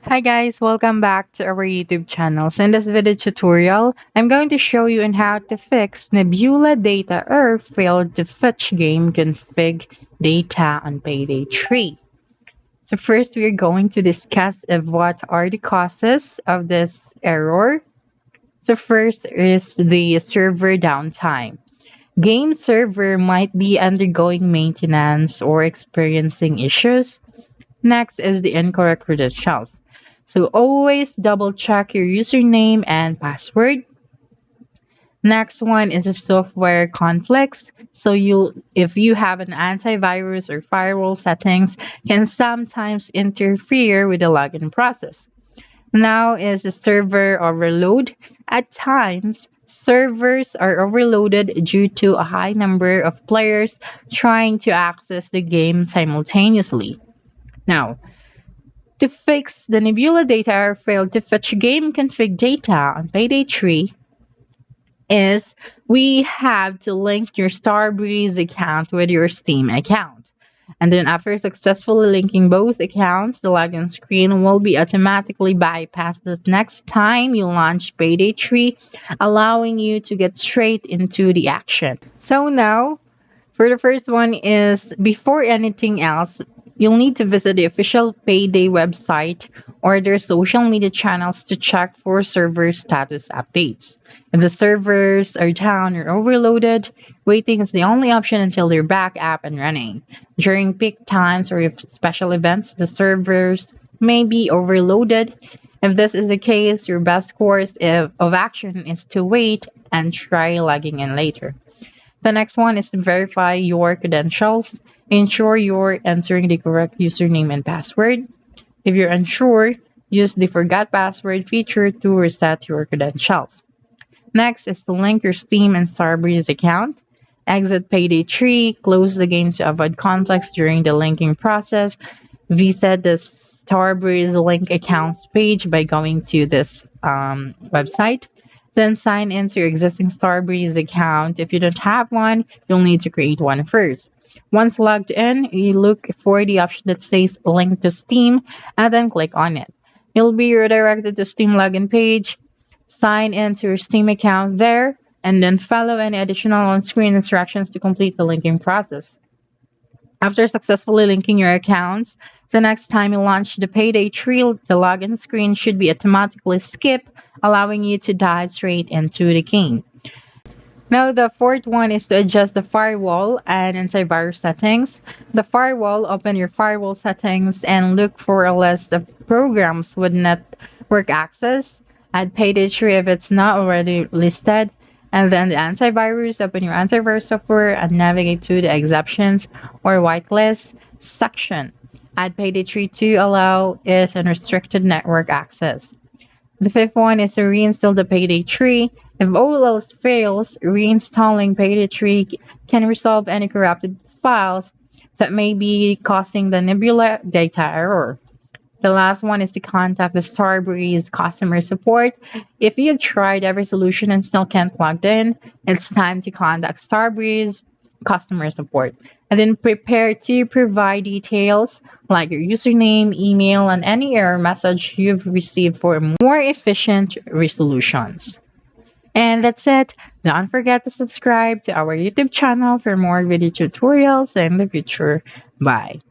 Hi guys, welcome back to our YouTube channel. So in this video tutorial, I'm going to show you on how to fix Nebula Data Error failed to fetch game config data on Payday 3. So first we're going to discuss of what are the causes of this error. So first is the server downtime. Game server might be undergoing maintenance or experiencing issues. Next is the incorrect credentials. So always double check your username and password. Next one is the software conflicts. So if you have an antivirus or firewall settings can sometimes interfere with the login process. Now is the server overload. At times, servers are overloaded due to a high number of players trying to access the game simultaneously. Now, to fix the Nebula Data Error failed to fetch game config data on Payday 3 is we have to link your Starbreeze account with your Steam account. And then after successfully linking both accounts, the login screen will be automatically bypassed the next time you launch Payday 3, allowing you to get straight into the action. So now, for the first one is before anything else, you'll need to visit the official Payday website or their social media channels to check for server status updates. If the servers are down or overloaded, waiting is the only option until they're back up and running. During peak times or if special events, the servers may be overloaded. If this is the case, your best course of action is to wait and try logging in later. The next one is to verify your credentials. Ensure you're entering the correct username and password. If you're unsure, use the forgot password feature to reset your credentials. Next is to link your Steam and Starbreeze account. Exit Payday 3, close the game to avoid conflicts during the linking process. Visit the Starbreeze link accounts page by going to this website. Then sign into your existing Starbreeze account. If you don't have one, you'll need to create one first. Once logged in, you look for the option that says link to Steam and then click on it. You'll be redirected to Steam login page. Sign into your Steam account there and then follow any additional on-screen instructions to complete the linking process. After successfully linking your accounts, the next time you launch the Payday 3, the login screen should be automatically skipped, allowing you to dive straight into the game. Now, the fourth one is to adjust the firewall and antivirus settings. The firewall, open your firewall settings and look for a list of programs with network access. Add Payday 3 if it's not already listed. And then the antivirus, open your antivirus software and navigate to the exceptions or whitelist section. Add Payday 3 to allow it unrestricted network access. The fifth one is to reinstall the Payday 3. If all else fails, reinstalling Payday 3 can resolve any corrupted files that may be causing the Nebula Data Error. The last one is to contact the Starbreeze customer support. If you have tried every solution and still can't log in, it's time to contact Starbreeze customer support. And then prepare to provide details like your username, email, and any error message you've received for more efficient resolutions. And that's it. Don't forget to subscribe to our YouTube channel for more video tutorials in the future. Bye.